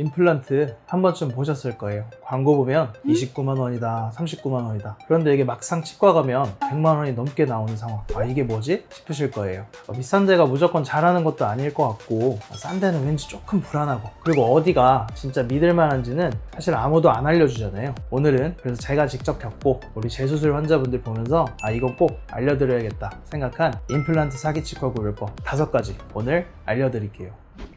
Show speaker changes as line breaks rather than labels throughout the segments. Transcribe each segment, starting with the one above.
임플란트 한 번쯤 보셨을 거예요. 광고 보면 29만 원이다, 39만 원이다. 그런데 이게 막상 치과 가면 100만 원이 넘게 나오는 상황. 아, 이게 뭐지? 싶으실 거예요. 비싼 데가 무조건 잘하는 것도 아닐 것 같고, 싼 데는 왠지 조금 불안하고, 그리고 어디가 진짜 믿을 만한지는 사실 아무도 안 알려주잖아요. 오늘은 그래서 제가 직접 겪고 우리 재수술 환자분들 보면서 이건 꼭 알려드려야겠다 생각한 임플란트 사기치과 구별법 5가지 오늘 알려드릴게요.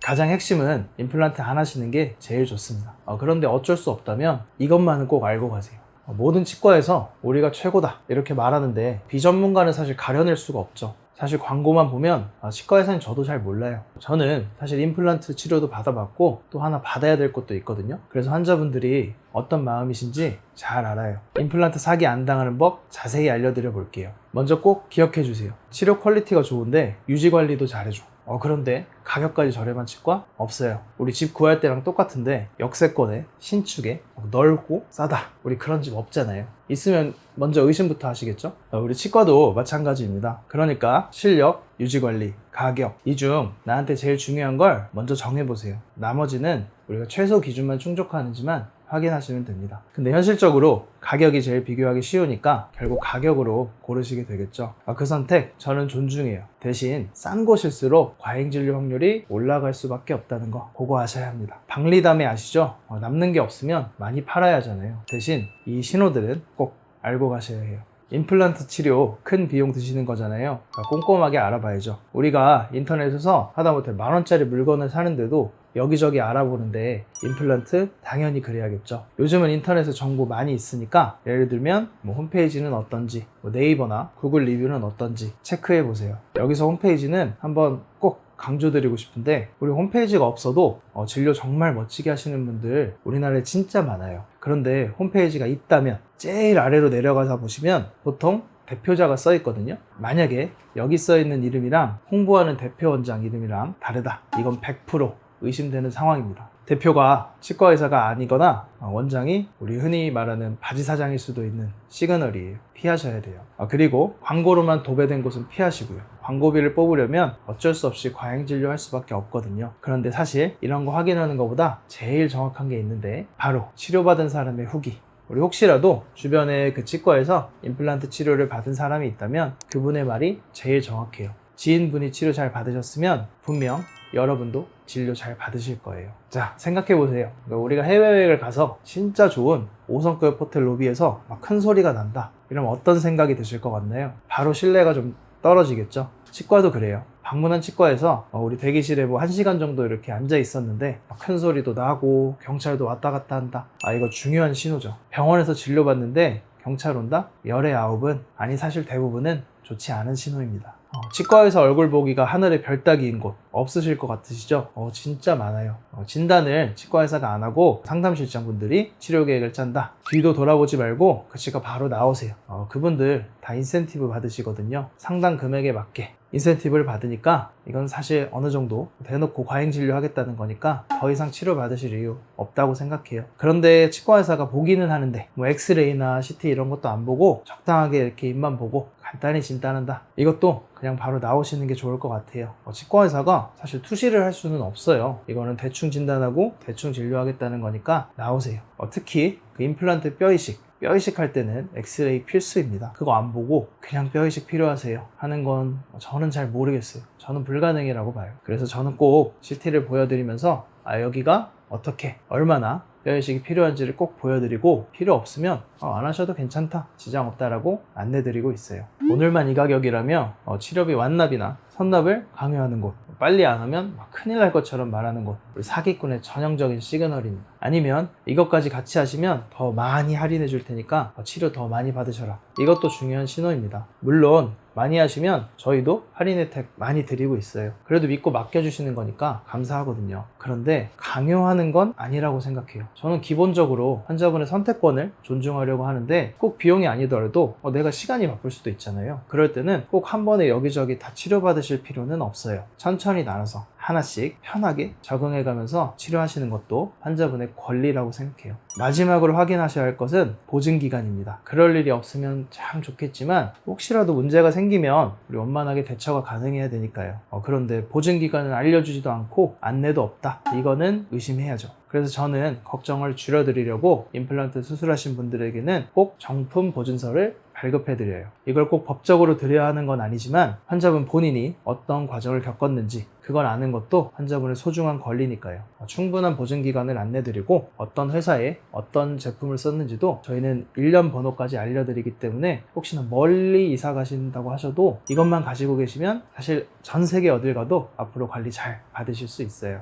가장 핵심은 임플란트 안 하시는 게 제일 좋습니다. 그런데 어쩔 수 없다면 이것만은 꼭 알고 가세요. 모든 치과에서 우리가 최고다 이렇게 말하는데 비전문가는 사실 가려낼 수가 없죠. 사실 광고만 보면 치과에서는 저도 잘 몰라요. 저는 사실 임플란트 치료도 받아봤고 또 하나 받아야 될 것도 있거든요. 그래서 환자분들이 어떤 마음이신지 잘 알아요. 임플란트 사기 안 당하는 법 자세히 알려드려 볼게요. 먼저 꼭 기억해 주세요. 치료 퀄리티가 좋은데 유지 관리도 잘해줘. 그런데 가격까지 저렴한 치과? 없어요. 우리 집 구할 때랑 똑같은데 역세권에 신축에 넓고 싸다. 우리 그런 집 없잖아요. 있으면 먼저 의심부터 하시겠죠? 우리 치과도 마찬가지입니다. 그러니까 실력, 유지관리, 가격 이 중 나한테 제일 중요한 걸 먼저 정해보세요. 나머지는 우리가 최소 기준만 충족하는지만 확인하시면 됩니다. 근데 현실적으로 가격이 제일 비교하기 쉬우니까 결국 가격으로 고르시게 되겠죠. 그 선택 저는 존중해요. 대신 싼 곳일수록 과잉진료 확률이 올라갈 수밖에 없다는 거 그거 아셔야 합니다. 박리담에 아시죠? 남는 게 없으면 많이 팔아야 하잖아요. 대신 이 신호들은 꼭 알고 가셔야 해요. 임플란트 치료 큰 비용 드시는 거잖아요. 꼼꼼하게 알아봐야죠. 우리가 인터넷에서 하다못해 만원짜리 물건을 사는데도 여기저기 알아보는데 임플란트 당연히 그래야겠죠. 요즘은 인터넷에 정보 많이 있으니까 예를 들면 홈페이지는 어떤지 네이버나 구글 리뷰는 어떤지 체크해 보세요. 여기서 홈페이지는 한번 꼭 강조드리고 싶은데 우리 홈페이지가 없어도 진료 정말 멋지게 하시는 분들 우리나라에 진짜 많아요. 그런데 홈페이지가 있다면 제일 아래로 내려가서 보시면 보통 대표자가 써 있거든요. 만약에 여기 써 있는 이름이랑 홍보하는 대표원장 이름이랑 다르다. 이건 100% 의심되는 상황입니다. 대표가 치과의사가 아니거나 원장이 우리 흔히 말하는 바지 사장일 수도 있는 시그널이에요. 피하셔야 돼요. 그리고 광고로만 도배된 곳은 피하시고요. 광고비를 뽑으려면 어쩔 수 없이 과잉진료할 수밖에 없거든요. 그런데 사실 이런 거 확인하는 것보다 제일 정확한 게 있는데 바로 치료받은 사람의 후기. 우리 혹시라도 주변에 그 치과에서 임플란트 치료를 받은 사람이 있다면 그분의 말이 제일 정확해요. 지인분이 치료 잘 받으셨으면 분명 여러분도 진료 잘 받으실 거예요. 자, 생각해보세요. 우리가 해외여행을 가서 진짜 좋은 5성급 호텔 로비에서 막 큰 소리가 난다. 이러면 어떤 생각이 드실 것 같나요? 바로 신뢰가 좀 떨어지겠죠? 치과도 그래요. 방문한 치과에서 우리 대기실에 1시간 정도 이렇게 앉아 있었는데 큰 소리도 나고 경찰도 왔다 갔다 한다. 이거 중요한 신호죠. 병원에서 진료받는데 경찰 온다? 열의 9은 아니 사실 대부분은 좋지 않은 신호입니다. 치과에서 얼굴 보기가 하늘의 별 따기인 곳 없으실 것 같으시죠? 진짜 많아요. 진단을 치과의사가 안 하고 상담실장분들이 치료 계획을 짠다. 뒤도 돌아보지 말고 그 치과 바로 나오세요. 그분들 다 인센티브 받으시거든요. 상담 금액에 맞게 인센티브를 받으니까 이건 사실 어느 정도 대놓고 과잉 진료하겠다는 거니까 더 이상 치료 받으실 이유 없다고 생각해요. 그런데 치과의사가 보기는 하는데 엑스레이나 CT 이런 것도 안 보고 적당하게 이렇게 입만 보고 간단히 진단한다. 이것도 그냥 바로 나오시는 게 좋을 것 같아요. 치과의사가 사실 투시를 할 수는 없어요. 이거는 대충 진단하고 대충 진료하겠다는 거니까 나오세요. 특히 그 임플란트 뼈이식 할 때는 엑스레이 필수입니다. 그거 안 보고 그냥 뼈이식 필요하세요 하는 건 저는 잘 모르겠어요. 저는 불가능이라고 봐요. 그래서 저는 꼭 CT를 보여드리면서 여기가 어떻게 얼마나 뼈이식이 필요한지를 꼭 보여드리고 필요 없으면 안 하셔도 괜찮다, 지장 없다라고 안내드리고 있어요. 오늘만 이 가격이라며 치료비 완납이나 선납을 강요하는 곳, 빨리 안 하면 큰일 날 것처럼 말하는 곳, 우리 사기꾼의 전형적인 시그널입니다. 아니면 이것까지 같이 하시면 더 많이 할인해 줄 테니까 치료 더 많이 받으셔라. 이것도 중요한 신호입니다. 물론 많이 하시면 저희도 할인 혜택 많이 드리고 있어요. 그래도 믿고 맡겨주시는 거니까 감사하거든요. 그런데 강요하는 건 아니라고 생각해요. 저는 기본적으로 환자분의 선택권을 존중하려고 하는데 꼭 비용이 아니더라도 내가 시간이 바쁠 수도 있잖아요. 그럴 때는 꼭 한 번에 여기저기 다 치료받으실 필요는 없어요. 천천히 나눠서 하나씩 편하게 적응해가면서 치료하시는 것도 환자분의 권리라고 생각해요. 마지막으로 확인하셔야 할 것은 보증기간입니다. 그럴 일이 없으면 참 좋겠지만 혹시라도 문제가 생기면 우리 원만하게 대처가 가능해야 되니까요. 그런데 보증기간은 알려주지도 않고 안내도 없다. 이거는 의심해야죠. 그래서 저는 걱정을 줄여드리려고 임플란트 수술하신 분들에게는 꼭 정품 보증서를 발급해드려요. 이걸 꼭 법적으로 드려야 하는 건 아니지만 환자분 본인이 어떤 과정을 겪었는지 그걸 아는 것도 환자분의 소중한 권리니까요. 충분한 보증기간을 안내드리고 어떤 회사에 어떤 제품을 썼는지도 저희는 일련 번호까지 알려드리기 때문에 혹시나 멀리 이사 가신다고 하셔도 이것만 가지고 계시면 사실 전 세계 어딜 가도 앞으로 관리 잘 받으실 수 있어요.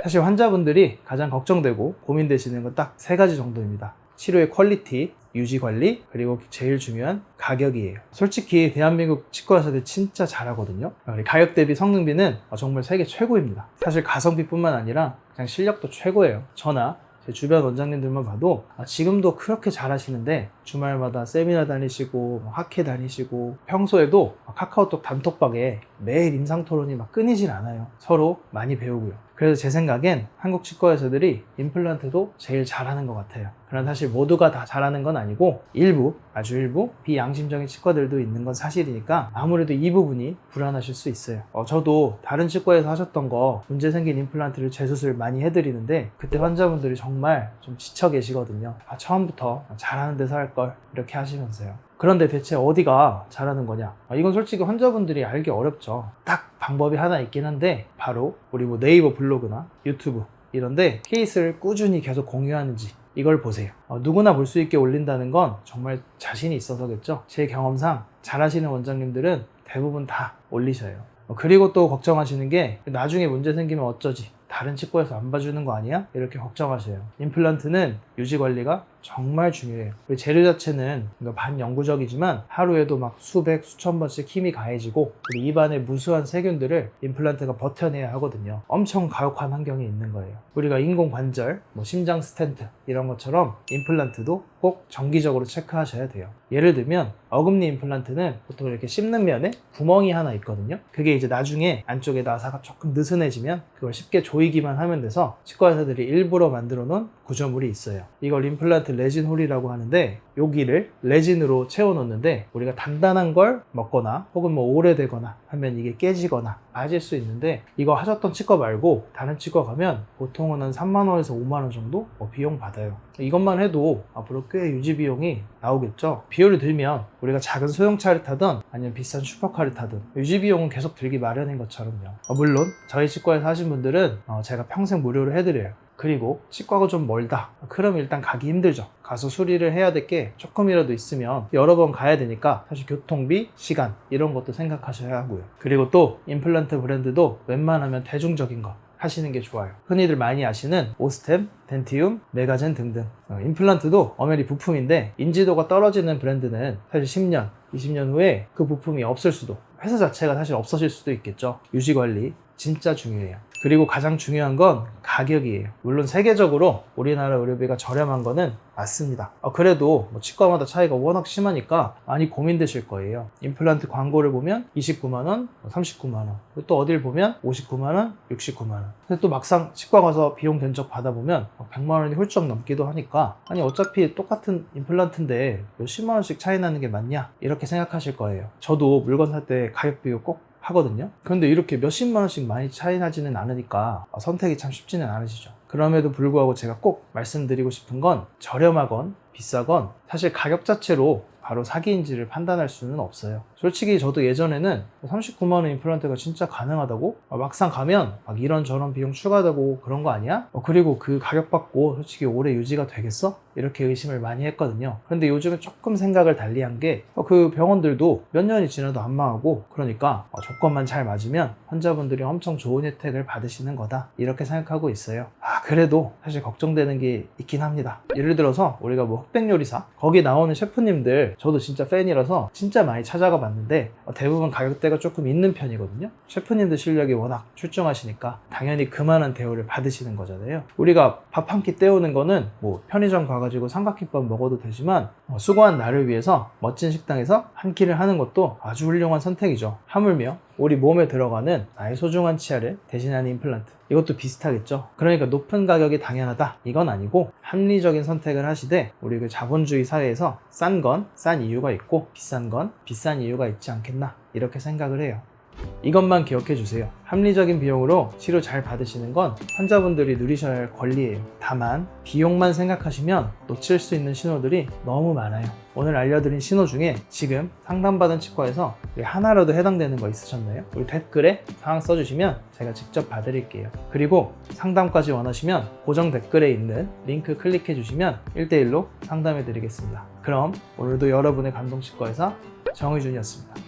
사실 환자분들이 가장 걱정되고 고민되시는 건 딱 3가지 정도입니다. 치료의 퀄리티, 유지 관리, 그리고 제일 중요한 가격이에요. 솔직히 대한민국 치과 의사들 진짜 잘하거든요. 가격 대비 성능비는 정말 세계 최고입니다. 사실 가성비뿐만 아니라 그냥 실력도 최고예요. 저나 제 주변 원장님들만 봐도 지금도 그렇게 잘하시는데 주말마다 세미나 다니시고 학회 다니시고 평소에도 카카오톡 단톡방에 매일 임상토론이 막 끊이질 않아요. 서로 많이 배우고요. 그래서 제 생각엔 한국 치과 의사들이 임플란트도 제일 잘하는 것 같아요. 그러나 사실 모두가 다 잘하는 건 아니고 아주 일부 비양심적인 치과들도 있는 건 사실이니까 아무래도 이 부분이 불안하실 수 있어요. 저도 다른 치과에서 하셨던 거 문제 생긴 임플란트를 재수술 많이 해드리는데 그때 환자분들이 정말 좀 지쳐 계시거든요. 처음부터 잘하는 데서 할 걸 이렇게 하시면서요. 그런데 대체 어디가 잘하는 거냐? 이건 솔직히 환자분들이 알기 어렵죠. 딱 방법이 하나 있긴 한데 바로 우리 네이버 블로그나 유튜브 이런데 케이스를 꾸준히 계속 공유하는지 이걸 보세요. 누구나 볼 수 있게 올린다는 건 정말 자신이 있어서겠죠. 제 경험상 잘하시는 원장님들은 대부분 다 올리셔요. 그리고 또 걱정하시는 게 나중에 문제 생기면 어쩌지? 다른 치과에서 안 봐주는 거 아니야? 이렇게 걱정하셔요. 임플란트는 유지 관리가 정말 중요해요. 재료 자체는 반영구적이지만 하루에도 막 수백, 수천 번씩 힘이 가해지고 우리 입안의 무수한 세균들을 임플란트가 버텨내야 하거든요. 엄청 가혹한 환경에 있는 거예요. 우리가 인공관절, 심장 스텐트 이런 것처럼 임플란트도 꼭 정기적으로 체크하셔야 돼요. 예를 들면 어금니 임플란트는 보통 이렇게 씹는 면에 구멍이 하나 있거든요. 그게 이제 나중에 안쪽에 나사가 조금 느슨해지면 그걸 쉽게 조이기만 하면 돼서 치과 의사들이 일부러 만들어 놓은 구조물이 있어요. 이걸 임플란트 레진 홀이라고 하는데 여기를 레진으로 채워 놓는데 우리가 단단한 걸 먹거나 혹은 오래되거나 하면 이게 깨지거나 빠질 수 있는데 이거 하셨던 치과 말고 다른 치과 가면 보통은 한 3만 원에서 5만 원 정도 비용 받아요. 이것만 해도 앞으로 꽤 유지 비용이 나오겠죠. 비율을 들면 우리가 작은 소형차를 타든 아니면 비싼 슈퍼카를 타든 유지 비용은 계속 들기 마련인 것처럼요. 물론 저희 치과에서 하신 분들은 제가 평생 무료로 해드려요. 그리고 치과가 좀 멀다. 그럼 일단 가기 힘들죠. 가서 수리를 해야 될 게 조금이라도 있으면 여러 번 가야 되니까 사실 교통비, 시간 이런 것도 생각하셔야 하고요. 그리고 또 임플란트 브랜드도 웬만하면 대중적인 거 하시는 게 좋아요. 흔히들 많이 아시는 오스템, 덴티움, 메가젠 등등. 임플란트도 엄연히 부품인데 인지도가 떨어지는 브랜드는 사실 10년, 20년 후에 그 부품이 없을 수도, 회사 자체가 사실 없어질 수도 있겠죠. 유지관리 진짜 중요해요. 그리고 가장 중요한 건 가격이에요. 물론 세계적으로 우리나라 의료비가 저렴한 거는 맞습니다. 그래도 치과마다 차이가 워낙 심하니까 많이 고민되실 거예요. 임플란트 광고를 보면 29만 원, 39만 원, 또 어딜 보면 59만 원, 69만 원. 근데 또 막상 치과 가서 비용 견적 받아보면 100만 원이 훌쩍 넘기도 하니까 아니 어차피 똑같은 임플란트인데 몇십만 원씩 차이 나는 게 맞냐? 이렇게 생각하실 거예요. 저도 물건 살 때 가격 비교 꼭 하거든요. 그런데 이렇게 몇십만 원씩 많이 차이 나지는 않으니까 선택이 참 쉽지는 않으시죠. 그럼에도 불구하고 제가 꼭 말씀드리고 싶은 건 저렴하건 비싸건 사실 가격 자체로 바로 사기인지를 판단할 수는 없어요. 솔직히 저도 예전에는 39만 원 임플란트가 진짜 가능하다고? 막상 가면 막 이런저런 비용 추가되고 그런 거 아니야? 그리고 그 가격 받고 솔직히 오래 유지가 되겠어? 이렇게 의심을 많이 했거든요. 그런데 요즘에 조금 생각을 달리한 게 그 병원들도 몇 년이 지나도 안 망하고 그러니까 조건만 잘 맞으면 환자분들이 엄청 좋은 혜택을 받으시는 거다 이렇게 생각하고 있어요. 그래도 사실 걱정되는 게 있긴 합니다. 예를 들어서 우리가 흑백요리사 거기 나오는 셰프님들 저도 진짜 팬이라서 진짜 많이 찾아가 봤는데 대부분 가격대가 조금 있는 편이거든요. 셰프님들 실력이 워낙 출중하시니까 당연히 그만한 대우를 받으시는 거잖아요. 우리가 밥 한 끼 때우는 거는 편의점 가가지고 삼각김밥 먹어도 되지만 수고한 나를 위해서 멋진 식당에서 한 끼를 하는 것도 아주 훌륭한 선택이죠. 하물며 우리 몸에 들어가는 나의 소중한 치아를 대신하는 임플란트 이것도 비슷하겠죠. 그러니까 높은 가격이 당연하다 이건 아니고 합리적인 선택을 하시되 우리 그 자본주의 사회에서 싼 건 싼 이유가 있고 비싼 건 비싼 이유가 있지 않겠나 이렇게 생각을 해요. 이것만 기억해 주세요. 합리적인 비용으로 치료 잘 받으시는 건 환자분들이 누리셔야 할 권리예요. 다만 비용만 생각하시면 놓칠 수 있는 신호들이 너무 많아요. 오늘 알려드린 신호 중에 지금 상담받은 치과에서 하나라도 해당되는 거 있으셨나요? 우리 댓글에 상황 써주시면 제가 직접 봐드릴게요. 그리고 상담까지 원하시면 고정 댓글에 있는 링크 클릭해 주시면 1대1로 상담해 드리겠습니다. 그럼 오늘도 여러분의 감동치과에서 정의준이었습니다.